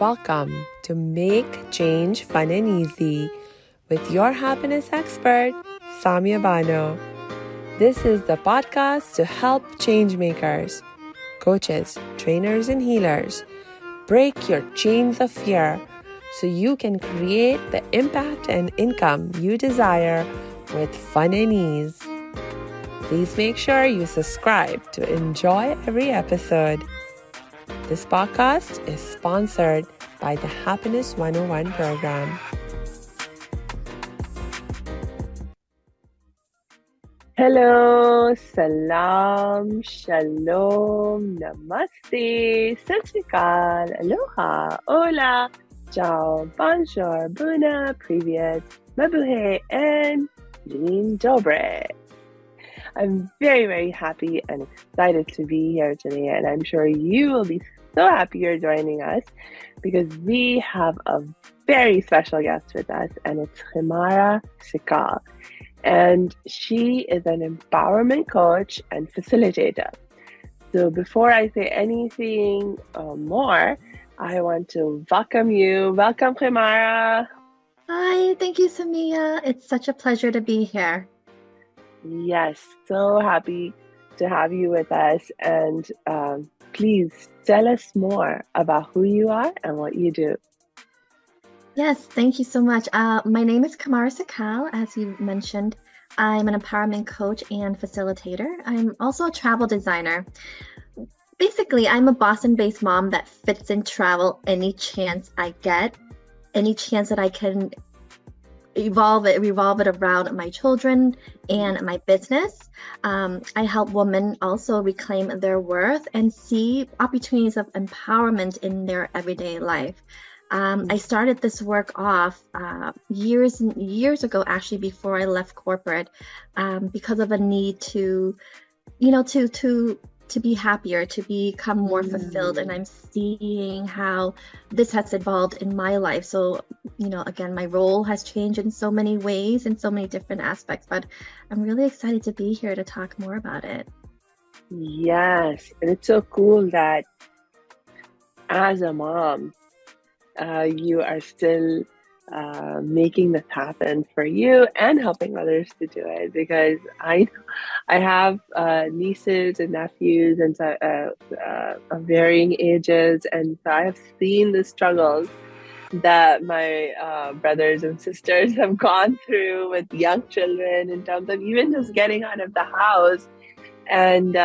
Welcome to Make Change Fun and Easy with your happiness expert, Samia Bano. This is the podcast to help change makers, coaches, trainers, and healers break your chains of fear so you can create the impact and income you desire with fun and ease. Please make sure you subscribe to enjoy every episode. This podcast is sponsored by the Happiness 101 program. Hello, salam, shalom, namaste, Sical, aloha, hola, ciao, bonjour, buna, privyet, mabuhay, and dzień dobry. I'm very, very happy and excited to be here today, and I'm sure you will be so happy you're joining us because we have a very special guest with us, and it's Khemara Sical. And she is an empowerment coach and facilitator. So before I say anything more, I want to welcome you. Welcome, Khemara. Hi, thank you, Samia. It's such a pleasure to be here. Yes, so happy to have you with us. And please tell us more about who you are and what you do. Yes, thank you so much. My name is Khemara Sical, as you mentioned. I'm an empowerment coach and facilitator. I'm also a travel designer. Basically, I'm a Boston-based mom that fits in travel any chance I get, any chance that I can revolve it around my children and my business. I help women also reclaim their worth and see opportunities of empowerment in their everyday life. I started this work off years and years ago, actually, before I left corporate, because of a need to be happier, to become more fulfilled. And I'm seeing how this has evolved in my life. So, again, my role has changed in so many ways, in so many different aspects, but I'm really excited to be here to talk more about it. Yes, and it's so cool that as a mom, you are still making this happen for you and helping others to do it, because I have nieces and nephews and of varying ages, and so I have seen the struggles that my brothers and sisters have gone through with young children in terms of even just getting out of the house and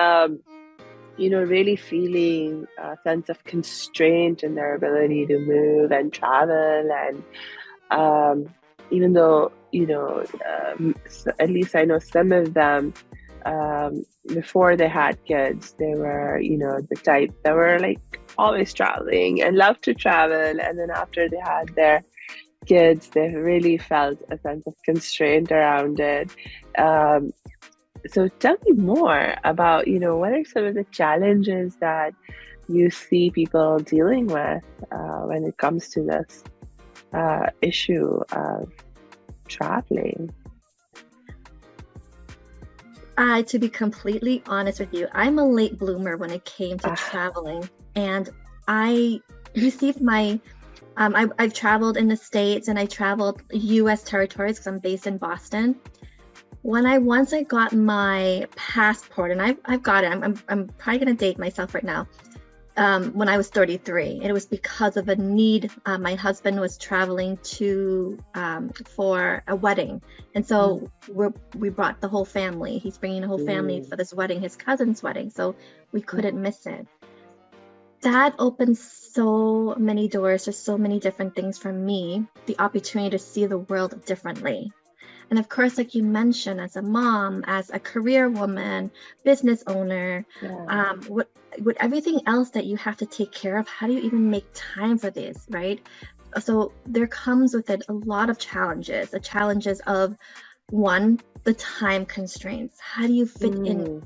really feeling a sense of constraint in their ability to move and travel. And even though, at least I know some of them, before they had kids, they were, the type that were like always traveling and loved to travel. And then after they had their kids, they really felt a sense of constraint around it. So tell me more about, what are some of the challenges that you see people dealing with when it comes to this issue of traveling? To be completely honest with you, I'm a late bloomer when it came to traveling. And I received my, I've traveled in the States and I traveled U.S. territories because I'm based in Boston. Once I got my passport, and I've got it, I'm probably gonna date myself right now. When I was 33, and it was because of a need. My husband was traveling for a wedding, and so we brought the whole family. He's bringing the whole family for this wedding, his cousin's wedding, so we couldn't miss it. That opened so many doors to so many different things for me, the opportunity to see the world differently. And of course, like you mentioned, as a mom, as a career woman, business owner, with everything else that you have to take care of, how do you even make time for this, right? So there comes with it a lot of challenges. The challenges of, one, the time constraints. How do you fit in?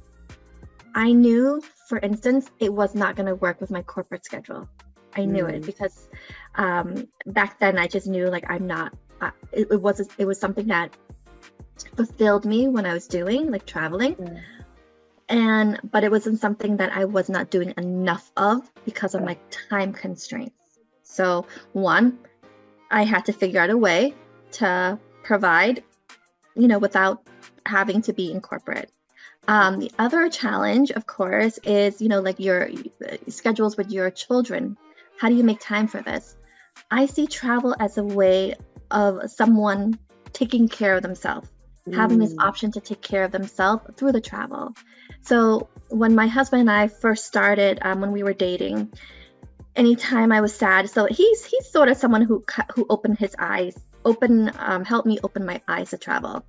I knew, for instance, it was not going to work with my corporate schedule. I knew it because back then I just knew, like, I'm not. It was something that fulfilled me when I was doing, like, traveling. But it wasn't something that I was not doing enough of because of my time constraints. So one, I had to figure out a way to provide, without having to be in corporate. The other challenge, of course, is, like your schedules with your children. How do you make time for this? I see travel as a way of someone taking care of themselves, having this option to take care of themselves through the travel. So when my husband and I first started, when we were dating, anytime I was sad, so he's sort of someone who opened his eyes, helped me open my eyes to travel.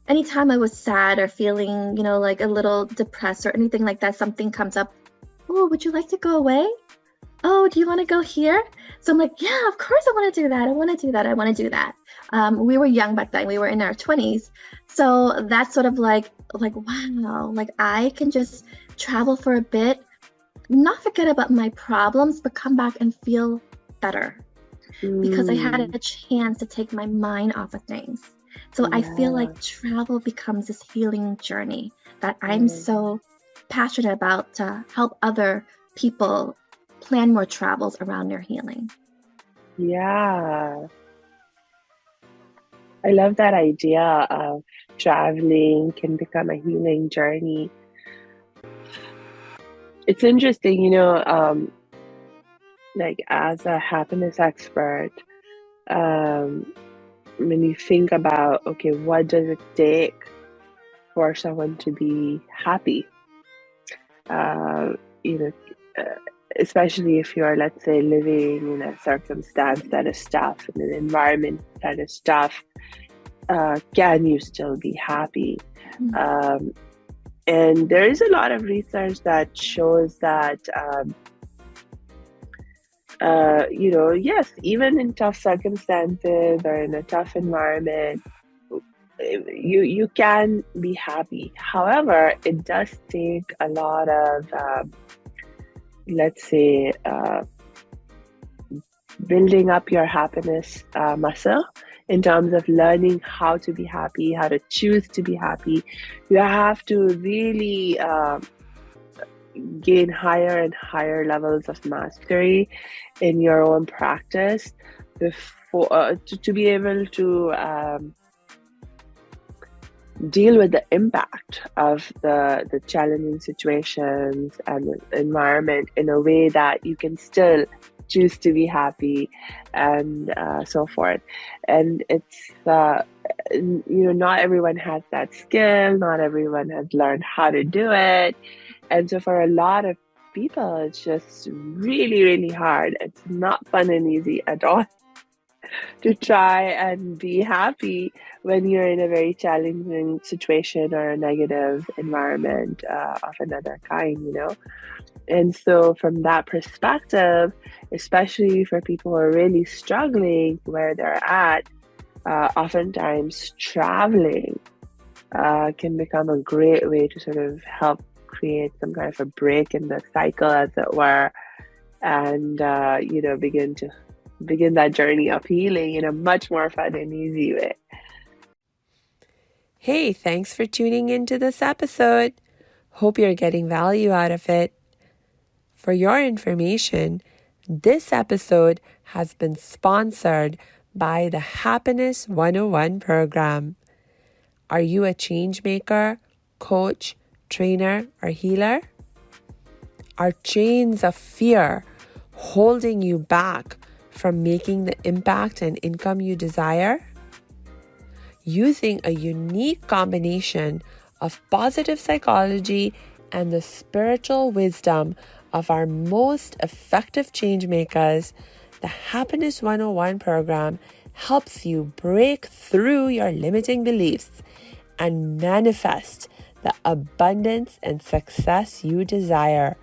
Anytime I was sad or feeling, like a little depressed or anything like that, something comes up. Oh, would you like to go away? Oh, do you want to go here? So I'm like, yeah, of course I want to do that. I want to do that. I want to do that. We were young back then. We were in our 20s. So that's sort of like, wow, like I can just travel for a bit, not forget about my problems, but come back and feel better because I had a chance to take my mind off of things. So I feel like travel becomes this healing journey that I'm so passionate about to help other people plan more travels around their healing. Yeah. I love that idea of traveling can become a healing journey. It's interesting, like as a happiness expert, when you think about, okay, what does it take for someone to be happy? Uh, you know, especially if you're, let's say, living in a circumstance that is tough, in an environment that is tough, can you still be happy? And there is a lot of research that shows that, yes, even in tough circumstances or in a tough environment, you can be happy. However, it does take a lot of, let's say, building up your happiness muscle in terms of learning how to be happy, how to choose to be happy. You have to really gain higher and higher levels of mastery in your own practice before to be able to deal with the impact of the challenging situations and the environment in a way that you can still choose to be happy and so forth. And it's not everyone has that skill, not everyone has learned how to do it, and so for a lot of people it's just really, really hard. It's not fun and easy at all to try and be happy when you're in a very challenging situation or a negative environment of another kind. And so from that perspective, especially for people who are really struggling where they're at, oftentimes traveling can become a great way to sort of help create some kind of a break in the cycle, as it were, and begin that journey of healing in a much more fun and easy way. Hey, thanks for tuning into this episode. Hope you're getting value out of it. For your information, this episode has been sponsored by the Happiness 101 program. Are you a change maker, coach, trainer, or healer? Are chains of fear holding you back from making the impact and income you desire? Using a unique combination of positive psychology and the spiritual wisdom of our most effective change makers, the Happiness 101 program helps you break through your limiting beliefs and manifest the abundance and success you desire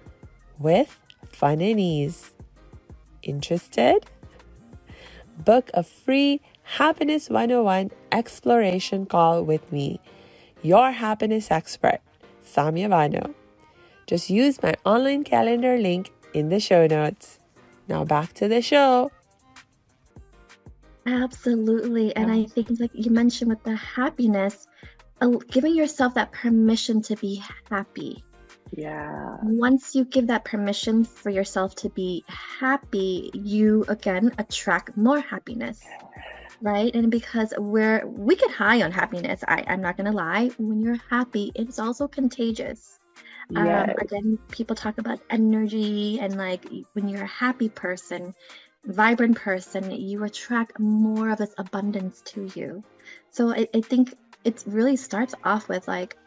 with fun and ease. Interested? Book a free Happiness 101 exploration call with me, your happiness expert, Samia Bano. Just use my online calendar link in the show notes. Now back to the show. Absolutely. And I think, like you mentioned with the happiness, giving yourself that permission to be happy. Yeah. Once you give that permission for yourself to be happy, you again attract more happiness, right? And because we get high on happiness, I'm not gonna lie, when you're happy, it's also contagious. Yes. Again, people talk about energy and like when you're a happy person, vibrant person, you attract more of this abundance to you. So I think it really starts off with like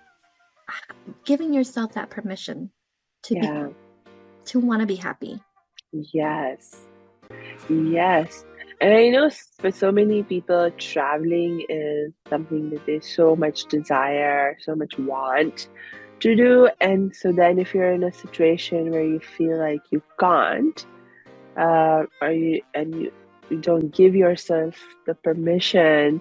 giving yourself that permission to be Yeah. to want to be happy. Yes. Yes. And I know for so many people, traveling is something that they so much desire, so much want to do. And so then if you're in a situation where you feel like you can't, you don't give yourself the permission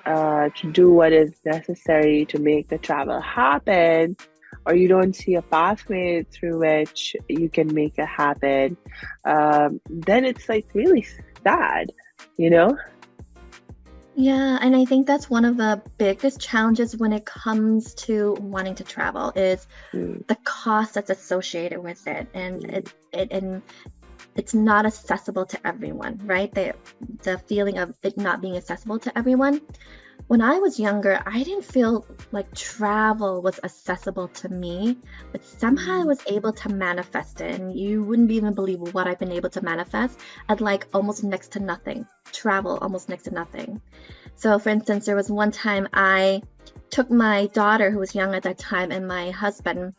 to do what is necessary to make the travel happen, or you don't see a pathway through which you can make it happen, then it's like really sad, you know? Yeah, and I think that's one of the biggest challenges when it comes to wanting to travel is Mm, the cost that's associated with it, and mm, it's not accessible to everyone, right? The feeling of it not being accessible to everyone. When I was younger, I didn't feel like travel was accessible to me, but somehow I mm, was able to manifest it. And you wouldn't even believe what I've been able to manifest at like almost next to nothing. Travel almost next to nothing. So, for instance, there was one time I took my daughter, who was young at that time, and my husband.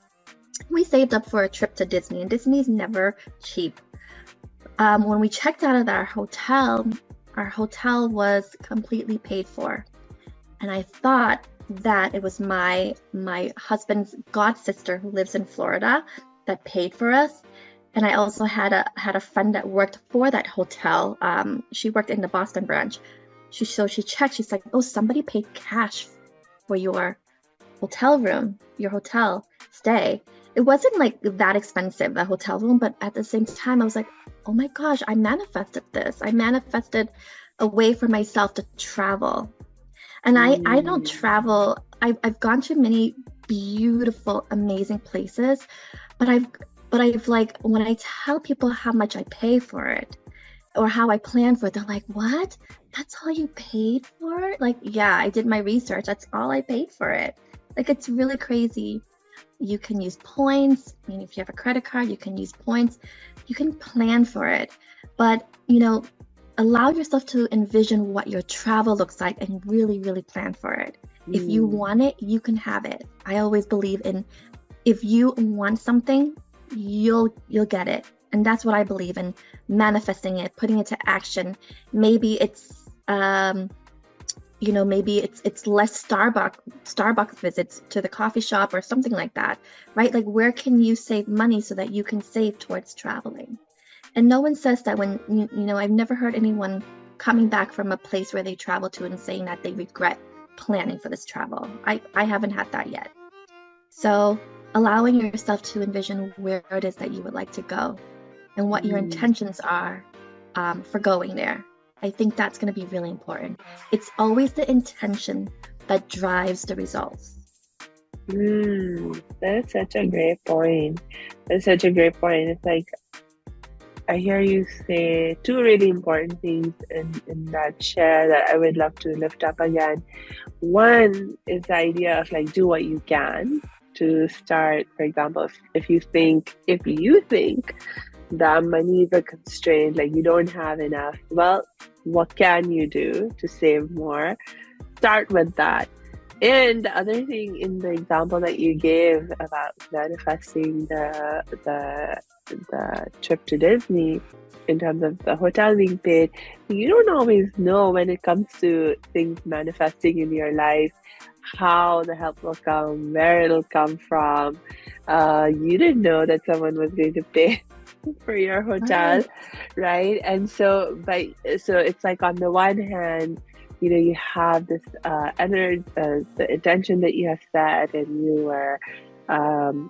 We saved up for a trip to Disney, and Disney's never cheap. When we checked out of our hotel was completely paid for. And I thought that it was my husband's god sister who lives in Florida that paid for us. And I also had a friend that worked for that hotel. She worked in the Boston branch. She checked. She's like, "Oh, somebody paid cash for your hotel room, your hotel stay." It wasn't like that expensive, the hotel room, but at the same time, I was like, "Oh my gosh, I manifested this. I manifested a way for myself to travel." And I don't mm, travel. I've gone to many beautiful, amazing places, but I've like when I tell people how much I pay for it or how I plan for it, they're like, "What? That's all you paid for it?" Like, yeah, I did my research. That's all I paid for it. Like, it's really crazy. You can use points. I mean, if you have a credit card, you can use points. You can plan for it. But, allow yourself to envision what your travel looks like and really, really plan for it. If you mm, want it, you can have it. I always believe in if you want something, you'll get it. And that's what I believe in, manifesting it, putting it to action. Maybe it's maybe it's less Starbucks visits to the coffee shop or something like that, right? Like where can you save money so that you can save towards traveling? And no one says that when I've never heard anyone coming back from a place where they travel to and saying that they regret planning for this travel. I haven't had that yet. So allowing yourself to envision where it is that you would like to go and what your mm, intentions are for going there. I think that's going to be really important. It's always the intention that drives the results. That's such a great point. That's such a great point. It's like I hear you say two really important things in that share that I would love to lift up again. One is the idea of like do what you can to start. For example, if you think that money is a constraint, like you don't have enough, well, what can you do to save more? Start with that. And the other thing in the example that you gave about manifesting the trip to Disney in terms of the hotel being paid, you don't always know when it comes to things manifesting in your life how the help will come, where it'll come from. You didn't know that someone was going to pay for your hotel, Right. right? And so it's like on the one hand, you have this energy, the intention that you have set, and you were, um,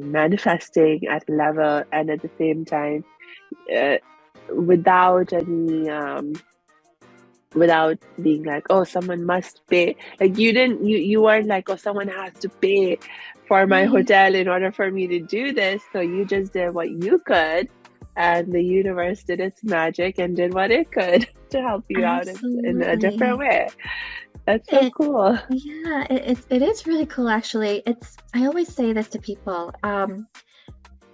manifesting at a level, and at the same time, uh, without any without being like, oh, someone must pay. Like you weren't like, oh, someone has to pay for my Right. hotel in order for me to do this. So you just did what you could, and the universe did its magic and did what it could to help you out in a different Absolutely. way. That's so It cool. Yeah, it is really cool actually. I always say this to people.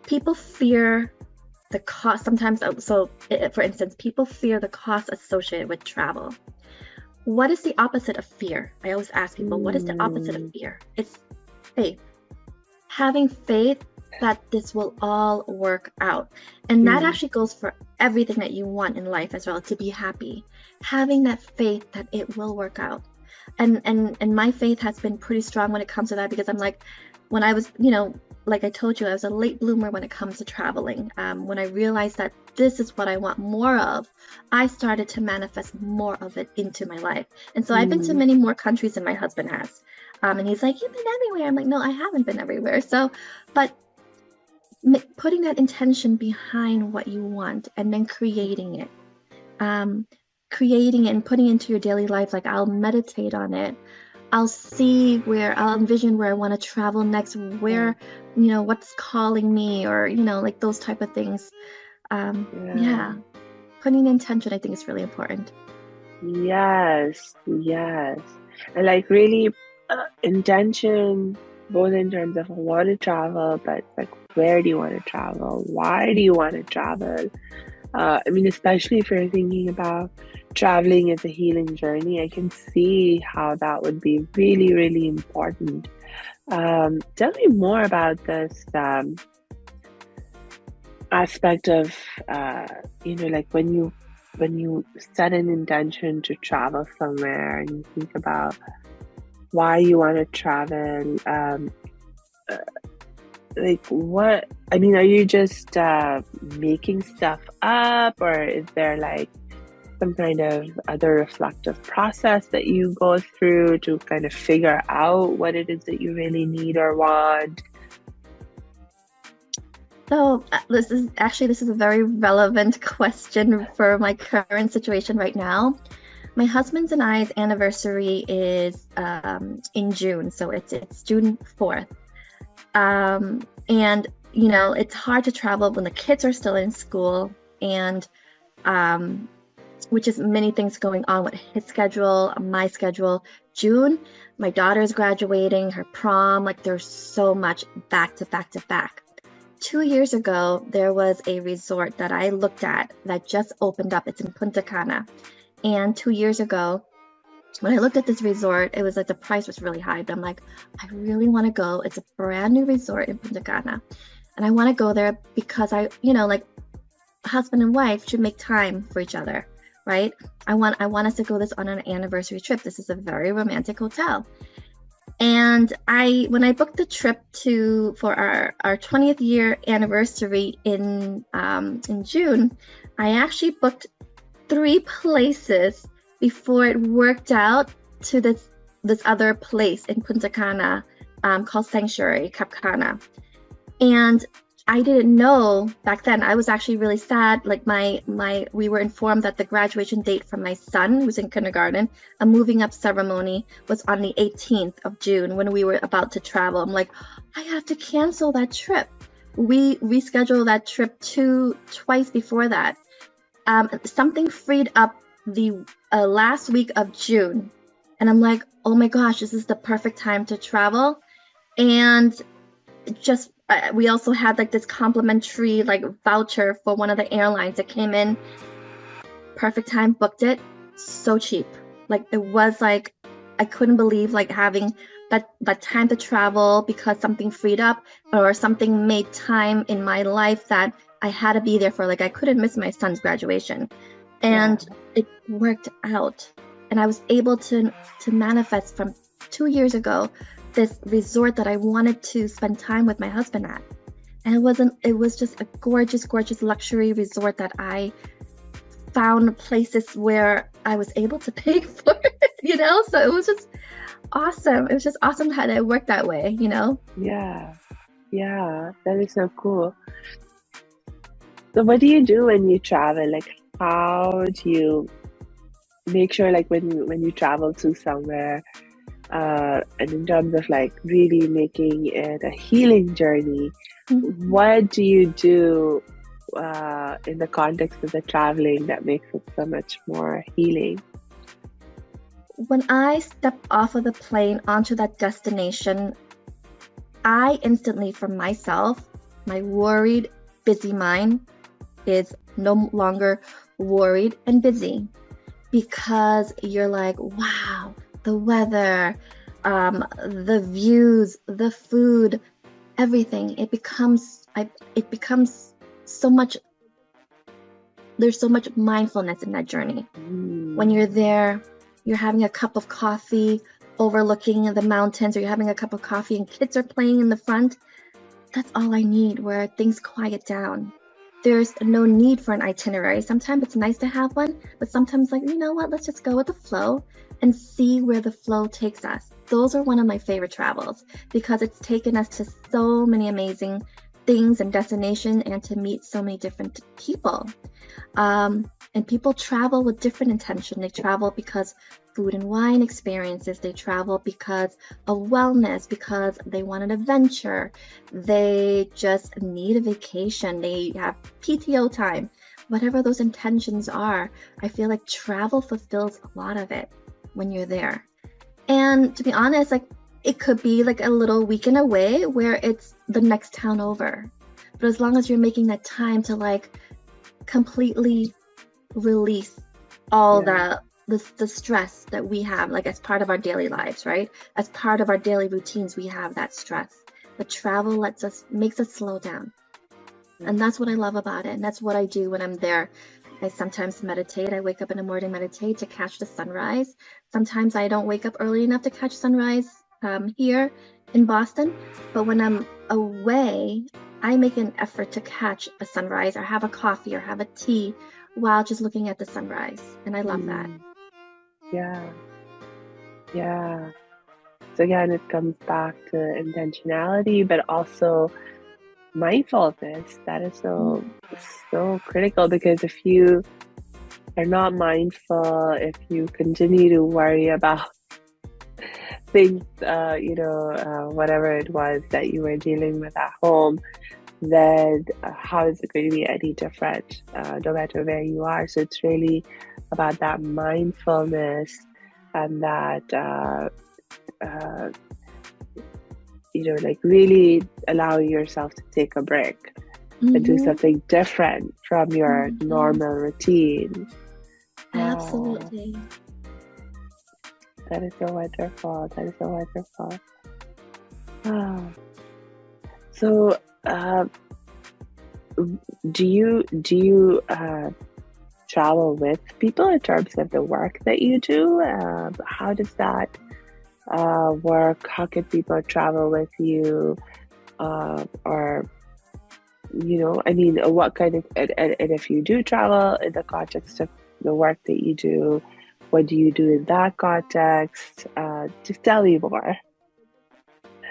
People fear the cost sometimes. For instance, people fear the cost associated with travel. What is the opposite of fear? I always ask people, what is the opposite of fear? It's faith. Having faith that this will all work out. And that actually goes for everything that you want in life as well, to be happy. Having that faith that it will work out. And my faith has been pretty strong when it comes to that, because I'm like, when I was, like I told you, I was a late bloomer when it comes to traveling. When I realized that this is what I want more of, I started to manifest more of it into my life. And so I've been to many more countries than my husband has. And he's like, you've been everywhere. I'm like, no, I haven't been everywhere. So, but putting that intention behind what you want and then creating it and putting it into your daily life. Like, I'll meditate on it. I'll envision where I want to travel next, where, what's calling me, or, like those type of things. Yeah. Putting intention, I think, is really important. Yes. And like really intention, both in terms of I want to travel, but like where do you want to travel? Why do you want to travel? I mean, especially if you're thinking about traveling as a healing journey, I can see how that would be really, really important. Tell me more about this aspect of, like when you set an intention to travel somewhere and you think about why you want to travel. Like what, I mean, are you just making stuff up, or is there like some kind of other reflective process that you go through to kind of figure out what it is that you really need or want? So this is a very relevant question for my current situation right now. My husband's and I's anniversary is in June, so it's June 4th. And it's hard to travel when the kids are still in school, and which is many things going on with his schedule, my schedule. June, my daughter's graduating, her prom, like there's so much back to back to back. 2 years ago, there was a resort that I looked at that just opened up. It's in Punta Cana. And 2 years ago, when I looked at this resort, it was like the price was really high. But I'm like, I really want to go. It's a brand new resort in Punta Cana. And I want to go there because like husband and wife should make time for each other, right? I want us to go this on an anniversary trip. This is a very romantic hotel. And when I booked the trip for our 20th year anniversary in June, I actually booked 3 places before it worked out to this other place in Punta Cana called Sanctuary, Cap Cana. And I didn't know back then. I was actually really sad. Like we were informed that the graduation date for my son, who's in kindergarten, a moving up ceremony was on the 18th of June when we were about to travel. I'm like, I have to cancel that trip. We rescheduled that trip twice before that. Something freed up the last week of June. And I'm like, oh my gosh, this is the perfect time to travel. And just we also had like this complimentary like voucher for one of the airlines that came in. Perfect time, booked it. So cheap. Like it was like, I couldn't believe like having that time to travel because something freed up or something made time in my life that I had to be there for. Like I couldn't miss my son's graduation. And it worked out. And I was able to manifest from 2 years ago this resort that I wanted to spend time with my husband at. And it was just a gorgeous, gorgeous luxury resort that I found places where I was able to pay for it, So it was just awesome. It was just awesome how it worked that way, Yeah, that is so cool. So what do you do when you travel? Like, how do you make sure like when you travel to somewhere, and in terms of like really making it a healing journey, what do you do in the context of the traveling that makes it so much more healing? When I step off of the plane onto that destination, I instantly, for myself, my worried, busy mind is no longer worried and busy, because you're like, wow, the weather, the views, the food, everything. It becomes so much. There's so much mindfulness in that journey. When you're there, you're having a cup of coffee overlooking the mountains, or you're having a cup of coffee and kids are playing in the front. That's all I need, where things quiet down. There's no need for an itinerary. Sometimes it's nice to have one, but sometimes like, you know what, let's just go with the flow and see where the flow takes us. Those are one of my favorite travels, because it's taken us to so many amazing things and destinations, and to meet so many different people. And people travel with different intention. They travel because food and wine experiences. They travel because of wellness, because they want an adventure. They just need a vacation. They have PTO time. Whatever those intentions are, I feel like travel fulfills a lot of it when you're there. And to be honest, like, it could be like a little weekend away where it's the next town over. But as long as you're making that time to like completely release all the stress that we have, like as part of our daily lives, right? As part of our daily routines, we have that stress. But travel makes us slow down. And that's what I love about it. And that's what I do when I'm there. I sometimes meditate. I wake up in the morning, meditate to catch the sunrise. Sometimes I don't wake up early enough to catch sunrise here in Boston. But when I'm away, I make an effort to catch a sunrise, or have a coffee, or have a tea while just looking at the sunrise. And I love that. Yeah. So again, it comes back to intentionality, but also mindfulness. That is so critical, because if you are not mindful, if you continue to worry about things, whatever it was that you were dealing with at home, then how is it going to be any different, no matter where you are? So it's really about that mindfulness, and that like really allowing yourself to take a break and do something different from your normal routine. Absolutely. That is so wonderful. So do you travel with people in terms of the work that you do? How does that work? How can people travel with you? Or what kind of, and if you do travel in the context of the work that you do, what do you do in that context? Just tell me more.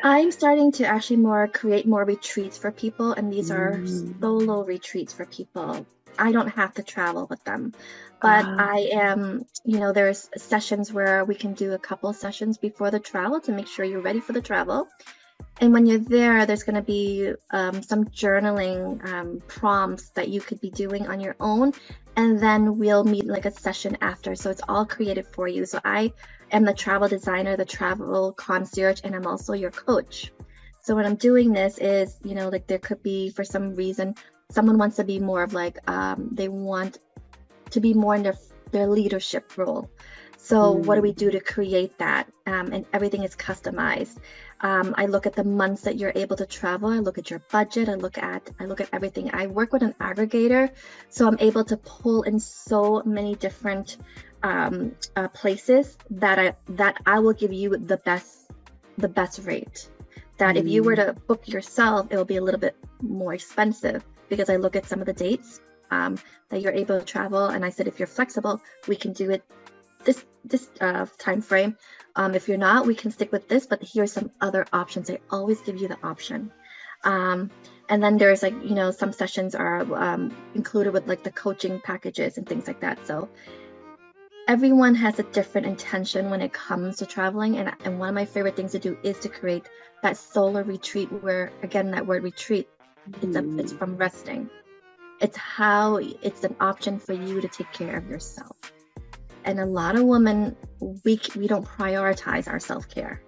I'm starting to actually create more retreats for people, and these are solo retreats for people. I don't have to travel with them, but I am, there's sessions where we can do a couple of sessions before the travel to make sure you're ready for the travel. And when you're there, there's going to be some journaling prompts that you could be doing on your own. And then we'll meet like a session after. So it's all created for you. So I am the travel designer, the travel concierge, and I'm also your coach. So when I'm doing this is, like there could be, for some reason, someone wants to be more of like, they want to be more in their leadership role. So what do we do to create that? And everything is customized. I look at the months that you're able to travel. I look at your budget. I look at everything. I work with an aggregator, so I'm able to pull in so many different places that I will give you the best rate. That if you were to book yourself, it will be a little bit more expensive, because I look at some of the dates that you're able to travel, and I said, if you're flexible, we can do it this time frame. If you're not, we can stick with this, but here's some other options. I always give you the option. And then there's like, some sessions are included with like the coaching packages and things like that. So everyone has a different intention when it comes to traveling. And one of my favorite things to do is to create that solar retreat where, again, that word retreat, it's from resting. It's an option for you to take care of yourself. And a lot of women, we don't prioritize our self-care.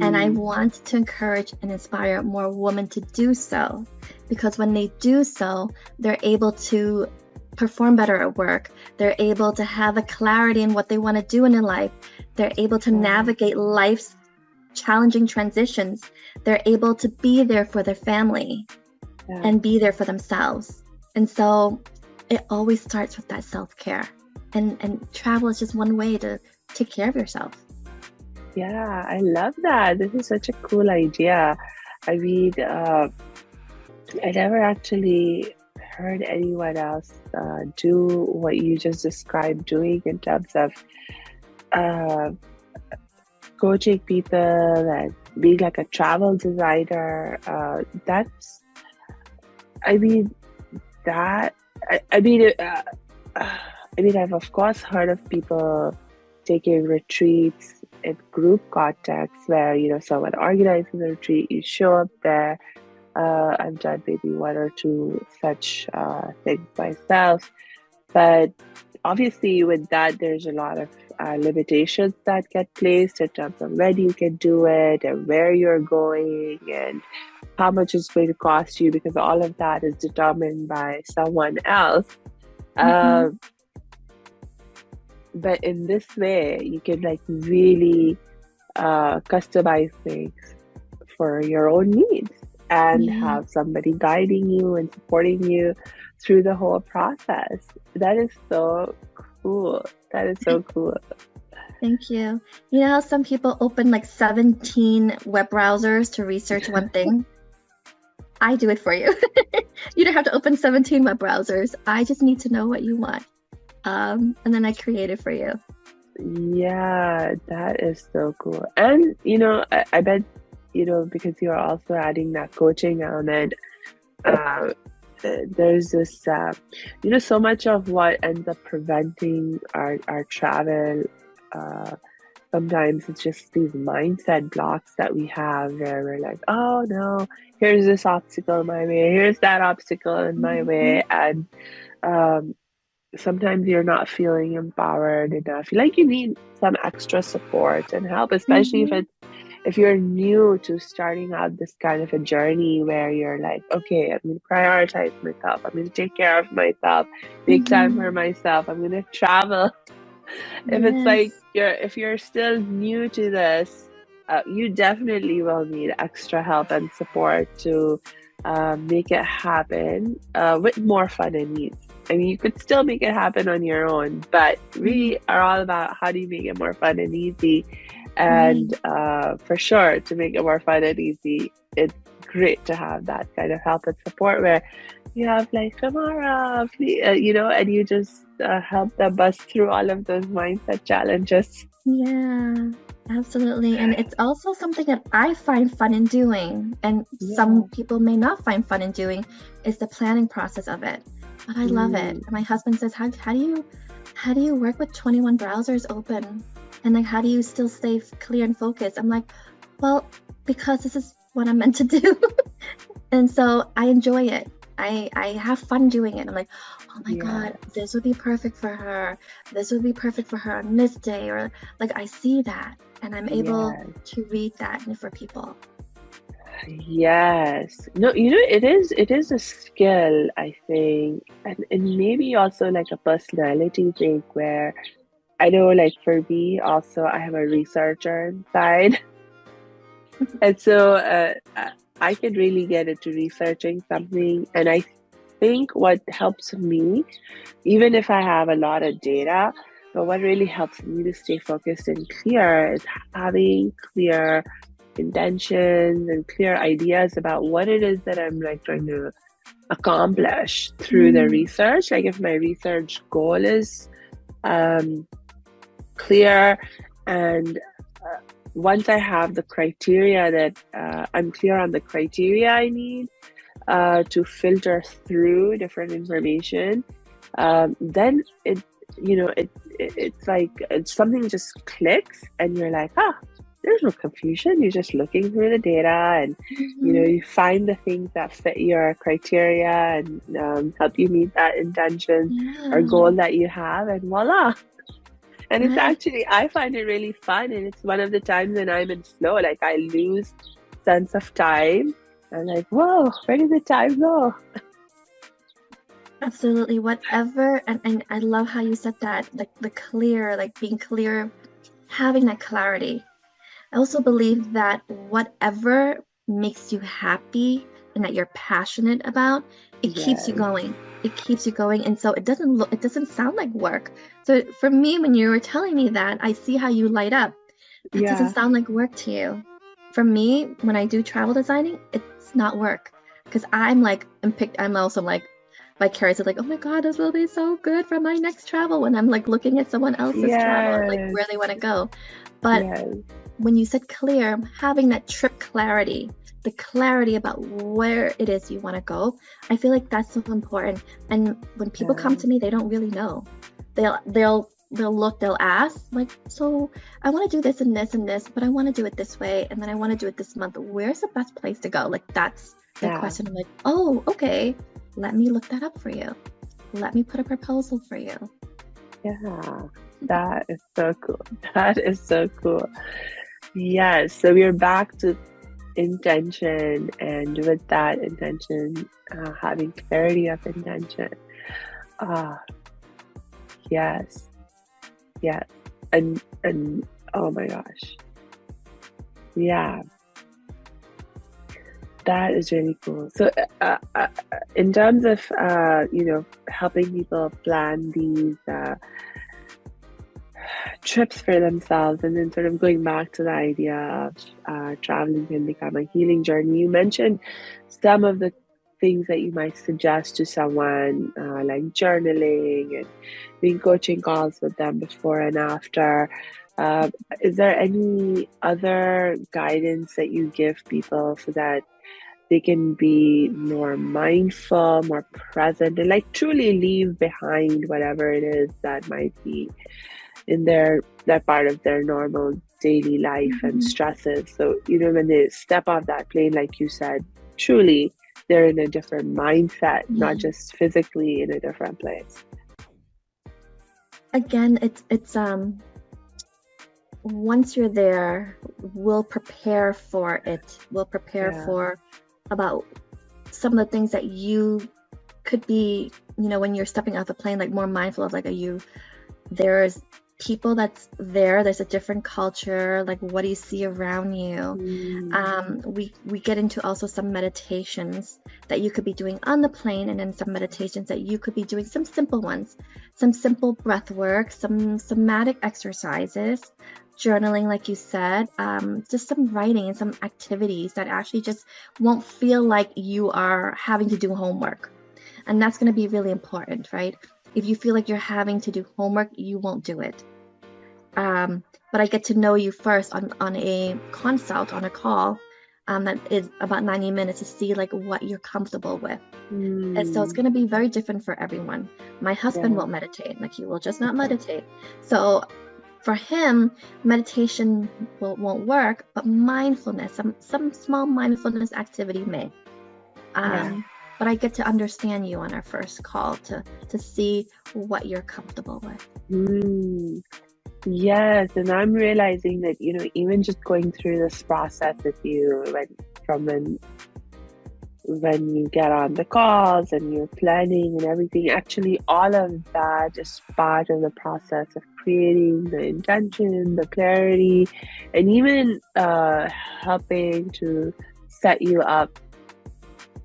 And I want to encourage and inspire more women to do so, because when they do so, they're able to perform better at work. They're able to have a clarity in what they want to do in their life. They're able to navigate life's challenging transitions. They're able to be there for their family and be there for themselves. And so it always starts with that self-care. And travel is just one way to take care of yourself. Yeah, I love that. This is such a cool idea. I mean, I never actually heard anyone else do what you just described doing in terms of coaching people and being like a travel designer. I mean, I've of course heard of people taking retreats in group context where, someone organizes a retreat, you show up there. I've done maybe one or two such things myself. But obviously with that, there's a lot of limitations that get placed in terms of when you can do it and where you're going and how much it's going to cost you, because all of that is determined by someone else. But in this way, you can really customize things for your own needs and have somebody guiding you and supporting you through the whole process. That is so cool. That is so cool. Thank you. You know how some people open 17 web browsers to research one thing? I do it for you. You don't have to open 17 web browsers. I just need to know what you want. And then I create it for you. Yeah, that is so cool. And, I bet, because you're also adding that coaching element, there's this, so much of what ends up preventing our travel, sometimes it's just these mindset blocks that we have where we're like, oh no, here's this obstacle in my way, here's that obstacle in my way. And sometimes you're not feeling empowered enough. You need some extra support and help, especially if you're new to starting out this kind of a journey where you're like, okay, I'm going to prioritize myself. I'm going to take care of myself, make time for myself. I'm going to travel. If you're still new to this, you definitely will need extra help and support to make it happen with more fun and ease. I mean, you could still make it happen on your own, but we are all about how do you make it more fun and easy. And for sure, to make it more fun and easy, it's great to have that kind of help and support where you have Khemara, and you just help them bust through all of those mindset challenges. Yeah, absolutely. And it's also something that I find fun in doing, and some people may not find fun in doing, is the planning process of it. But I love it. And my husband says, how do you work with 21 browsers open? And how do you still stay clear and focused? I'm like, well, because this is what I'm meant to do. And so I enjoy it. I have fun doing it. I'm like, oh my God, this would be perfect for her. This would be perfect for her on this day. Or I see that and I'm able to read that for people. Yes. No, it is a skill, I think. And maybe also a personality thing where I know for me also, I have a researcher inside. And so I can really get into researching something. And I think what helps me, even if I have a lot of data, but what really helps me to stay focused and clear is having clear intentions and clear ideas about what it is that I'm trying to accomplish through the research. If my research goal is clear, and once I have the criteria that I'm clear on the criteria I need to filter through different information, then it's like something just clicks and you're like, there's no confusion. You're just looking through the data and, you find the things that fit your criteria and help you meet that intention or goal that you have, and voila. And it's actually, I find it really fun, and it's one of the times when I'm in flow, like I lose sense of time. I'm like, whoa, where did the time go? Absolutely, whatever. And I love how you said that, like the clear, like being clear, having that clarity. I also believe that whatever makes you happy and that you're passionate about, it keeps you going. It keeps you going. And so it doesn't sound like work. So for me, when you were telling me that, I see how you light up. That doesn't sound like work to you. For me, when I do travel designing, it's not work. Because I'm also like vicariously like, oh my God, this will be so good for my next travel when I'm like looking at someone else's travel and like where they want to go. But when you said clear, having that trip clarity, the clarity about where it is you want to go, I feel like that's so important. And when people come to me, they don't really know. They'll look, they'll ask, like, so I want to do this and this and this, but I want to do it this way, and then I want to do it this month. Where's the best place to go? Like, that's the question. I'm like, oh, okay, let me look that up for you. Let me put a proposal for you. Yeah, that is so cool. That is so cool. Yes, so we're back to intention, and with that intention, having clarity of intention. Yes, and oh my gosh, yeah, that is really cool. So, in terms of helping people plan these trips for themselves, and then sort of going back to the idea of traveling can become a healing journey, you mentioned some of the things that you might suggest to someone, like journaling and doing coaching calls with them before and after. Is there any other guidance that you give people so that they can be more mindful, more present, and like truly leave behind whatever it is that might be in that part of their normal daily life and stresses? So, when they step off that plane, like you said, truly they're in a different mindset, not just physically in a different place. Again, it's once you're there, we'll prepare for it. We'll prepare for about some of the things that you could be, when you're stepping off the plane, like more mindful of, like, there's people that's there's a different culture, like what do you see around you? We get into also some meditations that you could be doing on the plane, and then some meditations that you could be doing, some simple ones, some simple breath work, some somatic exercises, journaling, like you said, just some writing and some activities that actually just won't feel like you are having to do homework. And that's going to be really important, right? If you feel like you're having to do homework, you won't do it. But I get to know you first on a consult, on a call, that is about 90 minutes to see like what you're comfortable with. And so it's going to be very different for everyone. My husband won't meditate, like he will just not meditate. So for him, meditation won't work, but mindfulness, some small mindfulness activity may. But I get to understand you on our first call to see what you're comfortable with. Yes, and I'm realizing that, even just going through this process with you, when you get on the calls and you're planning and everything, actually all of that is part of the process of creating the intention, the clarity, and even helping to set you up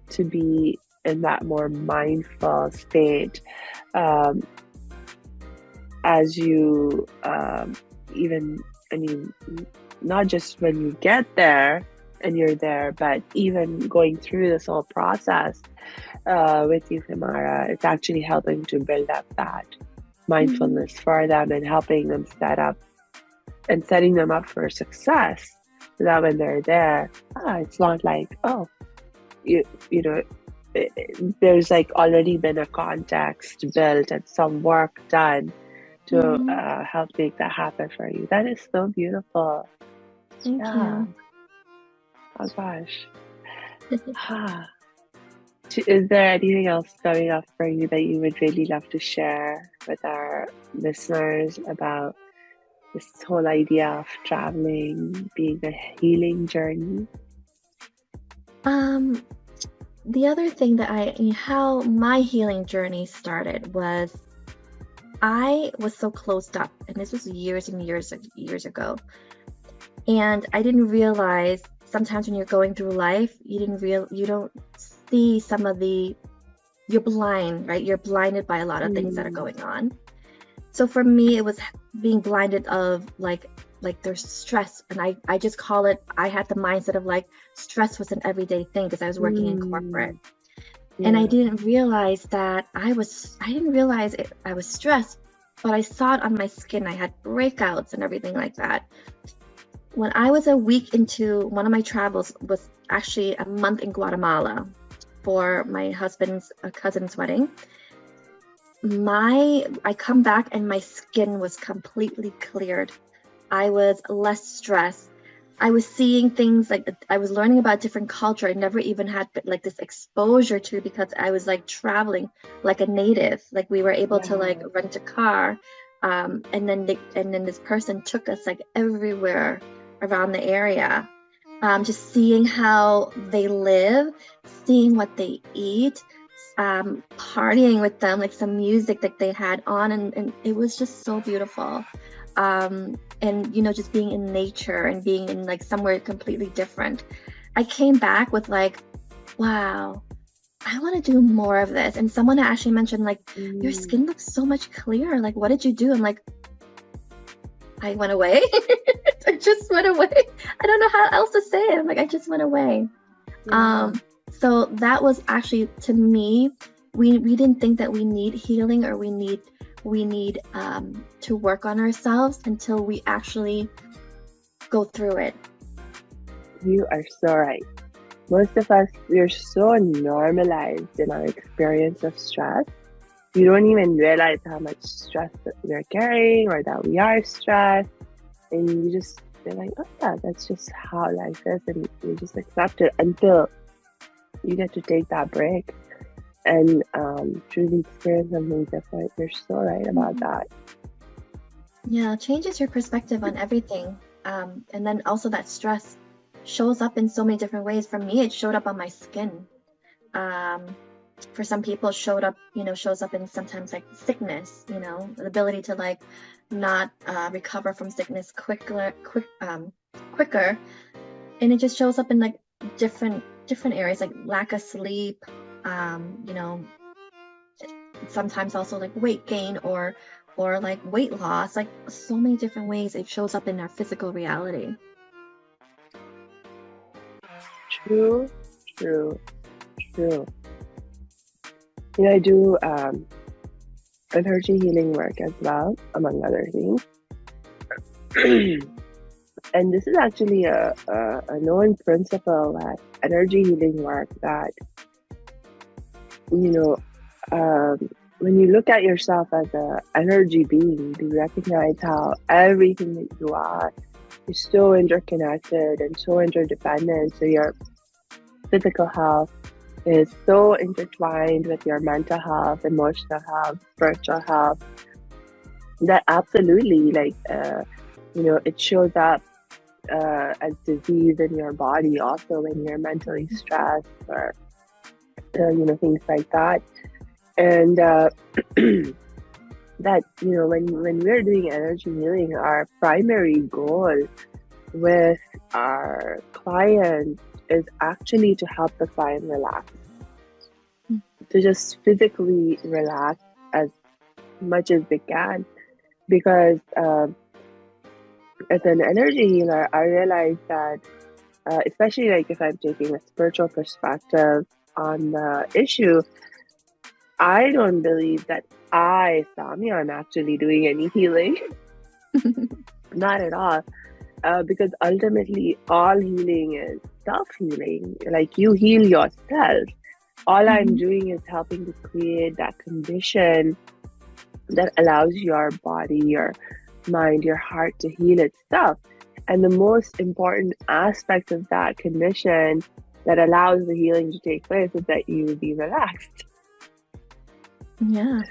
to be in that more mindful state, as you not just when you get there and you're there, but even going through this whole process with you, Khemara, it's actually helping to build up that mindfulness for them and helping them and setting them up for success, so that when they're there, it's not like, there's like already been a context built and some work done to help make that happen for you. That is so beautiful. Thank Yeah. you. Oh gosh. Is there anything else coming up for you that you would really love to share with our listeners about this whole idea of traveling being a healing journey? The other thing that how my healing journey started was I was so closed up, and this was years and years ago. And I didn't realize sometimes when you're going through life, you don't see some of you're blind, right? You're blinded by a lot of things that are going on. So for me, it was being blinded of like there's stress, and I just call it, I had the mindset of like stress was an everyday thing because I was working in corporate. And I didn't realize that I didn't realize I was stressed, but I saw it on my skin. I had breakouts and everything like that. When I was a week into one of my travels, was actually a month in Guatemala for my husband's cousin's wedding. I come back and my skin was completely cleared. I was less stressed. I was seeing things, like I was learning about different culture I never even had like this exposure to, because I was like traveling like a native. Like we were able to like rent a car, and then this person took us like everywhere around the area, just seeing how they live, seeing what they eat, partying with them, like some music that they had on, and it was just so beautiful. And just being in nature and being in like somewhere completely different. I came back with like, wow, I want to do more of this. And someone actually mentioned like, your skin looks so much clearer. Like, what did you do? I'm like, I went away. I just went away. I don't know how else to say it. I'm like, I just went away. So that was actually, to me, we didn't think that we need healing, or we need to work on ourselves until we actually go through it. You are so right. Most of us, we're so normalized in our experience of stress. We don't even realize how much stress that we're carrying, or that we are stressed. And you just feel like, oh yeah, that's just how life is. And you just accept it until you get to take that break and truly experience something different. You're so right about that. Yeah, changes your perspective on everything. And then also that stress shows up in so many different ways. For me, it showed up on my skin. For some people, shows up in sometimes like sickness, the ability to like not recover from sickness quicker. And it just shows up in like different areas, like lack of sleep, sometimes also like weight gain or like weight loss, like so many different ways it shows up in our physical reality. True. I do energy healing work as well, among other things. And this is actually a known principle that energy healing work, that when you look at yourself as an energy being, you recognize how everything that you are is so interconnected and so interdependent. So your physical health is so intertwined with your mental health, emotional health, spiritual health, that absolutely, it shows up as disease in your body also when you're mentally stressed, or things like that. And that when we're doing energy healing, our primary goal with our clients is actually to help the client relax, to just physically relax as much as they can. Because as an energy healer, I realize that especially like if I'm taking a spiritual perspective on the issue, I don't believe that Samia, am actually doing any healing. Not at all. Because ultimately, all healing is self-healing. Like, you heal yourself. All I'm doing is helping to create that condition that allows your body, your mind, your heart to heal itself. And the most important aspect of that condition that allows the healing to take place is that you be relaxed. Yeah.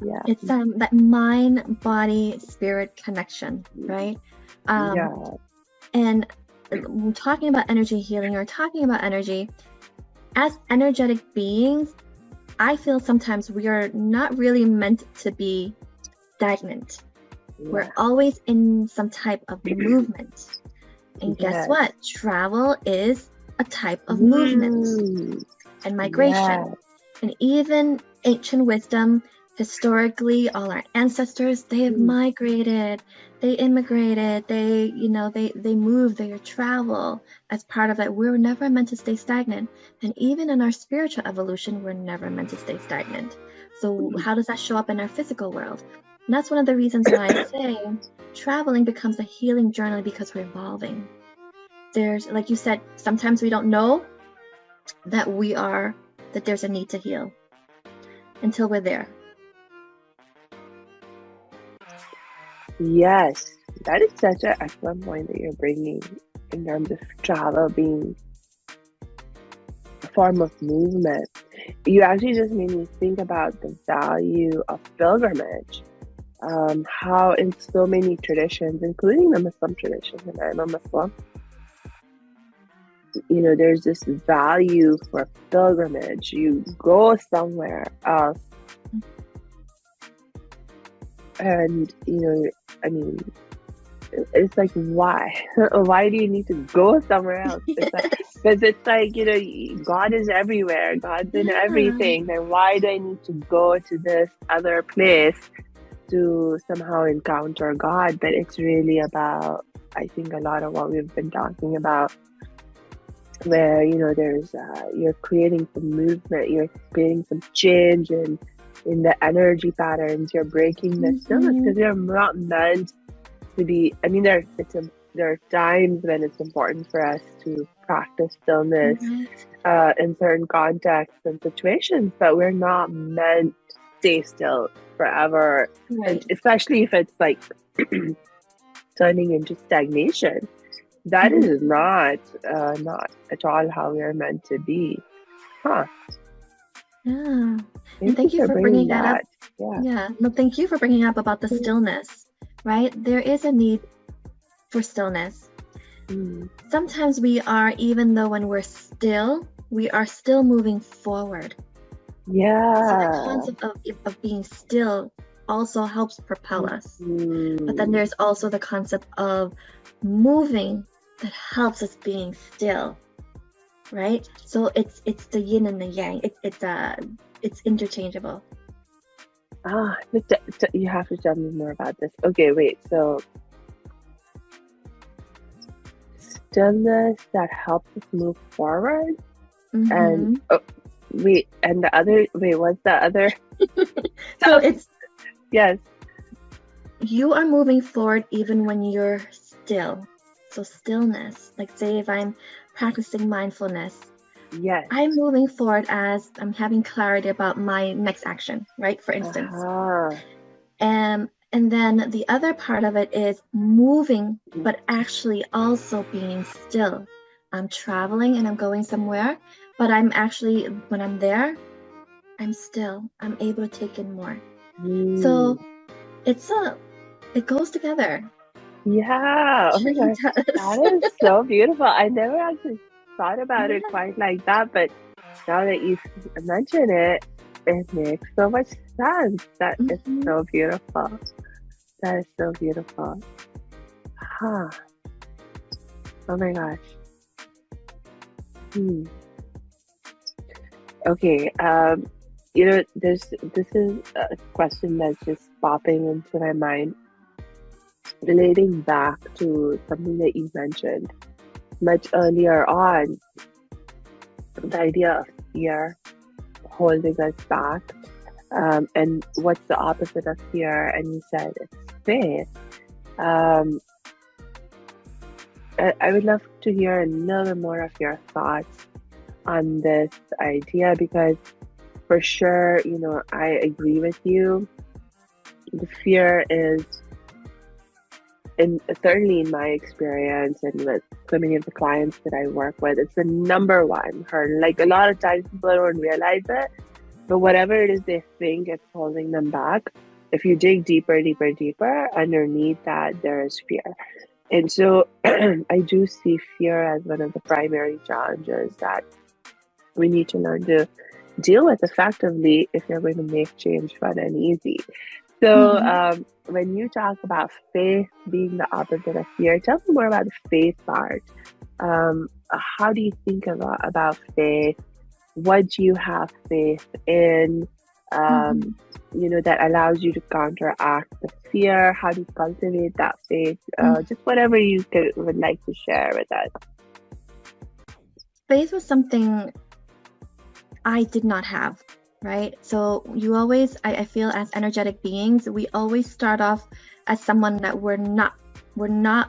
Yeah. It's that mind, body, spirit connection, right? Yeah. And talking about energy healing or talking about energy, as energetic beings, I feel sometimes we are not really meant to be stagnant. Yeah. We're always in some type of movement. And guess Yes. what? Travel is a type of movement and migration. Yes. And even ancient wisdom, historically, all our ancestors, they have migrated, they immigrated, they move, they travel as part of that. We were never meant to stay stagnant. And even in our spiritual evolution, we're never meant to stay stagnant. So how does that show up in our physical world? And that's one of the reasons why I say traveling becomes a healing journey, because we're evolving. There's, like you said, sometimes we don't know that there's a need to heal until we're there. Yes, that is such an excellent point that you're bringing in terms of travel being a form of movement. You actually just made me think about the value of pilgrimage. How in so many traditions, including the Muslim tradition, and I'm a Muslim, there's this value for pilgrimage. You go somewhere else, and it's like, why? Why do you need to go somewhere else? Because it's like, God is everywhere. God's in everything. Then why do I need to go to this other place to somehow encounter God? But it's really about, I think, a lot of what we've been talking about, where there's you're creating some movement, you're creating some change in the energy patterns, you're breaking the stillness, because you're not meant to be. I mean, there are times when it's important for us to practice stillness in certain contexts and situations, but we're not meant to stay still forever, and especially if it's like turning into stagnation. That is not at all how we're meant to be. Yeah. And thank you for bringing that up. Yeah. No, thank you for bringing up about the stillness, right? There is a need for stillness. Sometimes we are, even though when we're still, we are still moving forward. Yeah. So the concept of being still also helps propel us. But then there's also the concept of moving that helps us being still, right? So it's the yin and the yang. It's interchangeable. You have to tell me more about this. Okay, wait. So stillness that helps us move forward, and and the other. Wait, what's the other? So it's yes. You are moving forward even when you're still. So stillness, like say if I'm practicing mindfulness, yes, I'm moving forward as I'm having clarity about my next action, right? For instance. And then the other part of it is moving, but actually also being still. I'm traveling and I'm going somewhere, but I'm actually, when I'm there, I'm still. I'm able to take in more. So it goes together. Yeah. Oh my gosh, that is so beautiful. I never actually thought about it quite like that, but now that you mention it, it makes so much sense. That is so beautiful. That is so beautiful. Oh my gosh. Okay. This is a question that's just popping into my mind, relating back to something that you mentioned much earlier on, the idea of fear holding us back, and what's the opposite of fear? And you said it's faith. I would love to hear a little bit more of your thoughts on this idea, because for sure, I agree with you. the fear is, certainly in my experience and with so many of the clients that I work with, it's the number one hurdle. Like a lot of times people don't realize it, but whatever it is they think it's holding them back, if you dig deeper, deeper, deeper, underneath that, there is fear. And so I do see fear as one of the primary challenges that we need to learn to deal with effectively if you're going to make change fun and easy. So when you talk about faith being the opposite of fear, tell me more about the faith part. How do you think about faith? What do you have faith in? That allows you to counteract the fear. How do you cultivate that faith? Just whatever you would like to share with us. Faith was something I did not have, right? So you always, I feel as energetic beings, we always start off as someone that we're not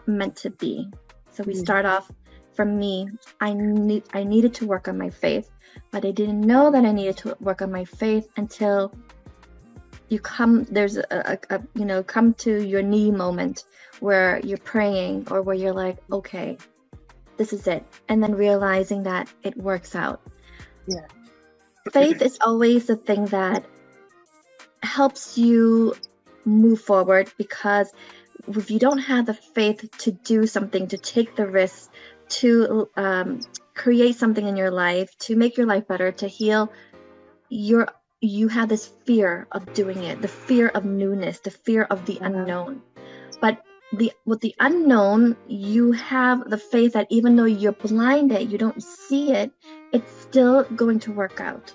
meant to be. So we start off, for me, I needed to work on my faith, but I didn't know that I needed to work on my faith until you come to your knee moment where you're praying or where you're like, okay, this is it. And then realizing that it works out. Yeah. Faith is always the thing that helps you move forward, because if you don't have the faith to do something, to take the risk, to create something in your life, to make your life better, to heal, you have this fear of doing it, the fear of newness, the fear of the unknown. But with the unknown, you have the faith that even though you're blinded, you don't see it, it's still going to work out.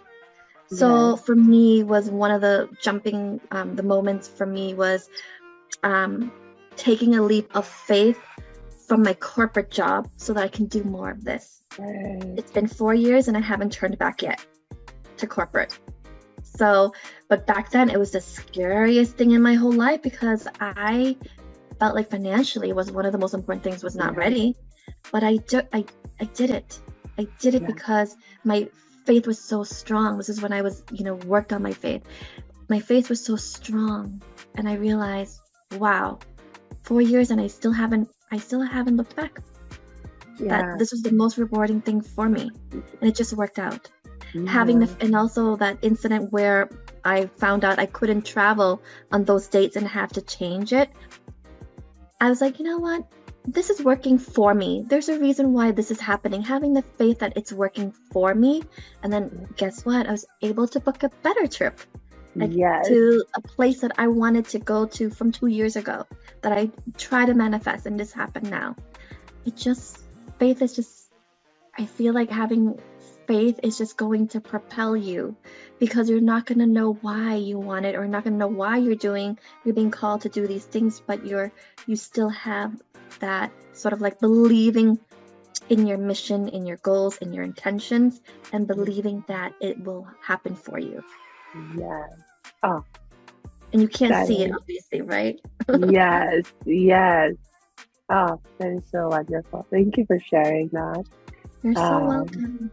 So for me, was one of the the moments for me was taking a leap of faith from my corporate job so that I can do more of this. It's been 4 years and I haven't turned back yet to corporate. So, but back then it was the scariest thing in my whole life, because I felt like financially was one of the most important things, was not ready. But I did it. I did it because my faith was so strong. This is when I was, worked on my faith. My faith was so strong, and I realized, wow, 4 years and I still haven't looked back. That this was the most rewarding thing for me, and it just worked out. And also that incident where I found out I couldn't travel on those dates and have to change it. I was like, you know what? This is working for me. There's a reason why this is happening. Having the faith that it's working for me. And then guess what? I was able to book a better trip. To a place that I wanted to go to from 2 years ago, that I try to manifest, and this happened now. Faith is just, I feel like having faith is just going to propel you, because you're not going to know why you want it, or not going to know why you're being called to do these things, but you still have that sort of like believing in your mission, in your goals, in your intentions, and believing that it will happen for you. Yes. Oh. And you can't see it, obviously, right? Yes. Oh, that is so wonderful. Thank you for sharing that. You're so welcome.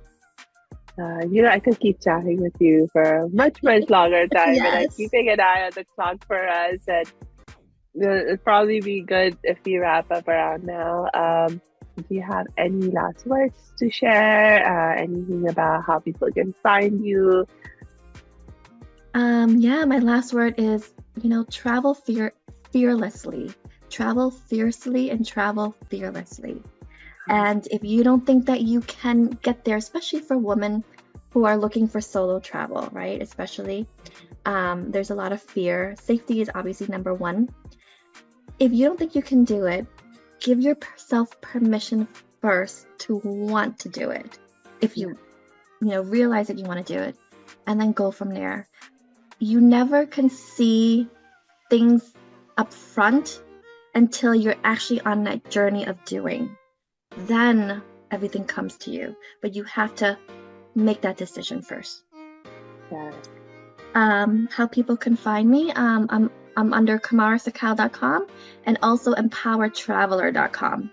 I could keep chatting with you for much, much longer time, but I'm keeping an eye on the clock for us, and it'd probably be good if we wrap up around now. Do you have any last words to share? Anything about how people can find you? My last word is, travel fearlessly. Travel fiercely and travel fearlessly. And if you don't think that you can get there, especially for women who are looking for solo travel, right? Especially, there's a lot of fear. Safety is obviously number one. If you don't think you can do it, give yourself permission first to want to do it. If you, realize that you want to do it, and then go from there. You never can see things up front until you're actually on that journey of doing. Then everything comes to you, but you have to make that decision first. How people can find me, I'm under KhemaraSical.com and also empowertraveler.com.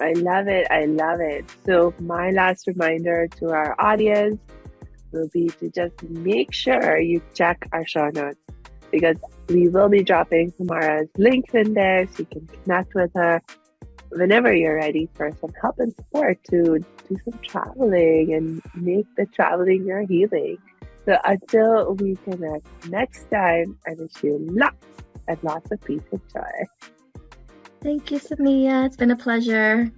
I love it. So my last reminder to our audience will be to just make sure you check our show notes. because we will be dropping Khemara's links in there so you can connect with her whenever you're ready for some help and support to do some traveling and make the traveling your healing. So until we connect next time, I wish you lots and lots of peace and joy. Thank you, Samia. It's been a pleasure.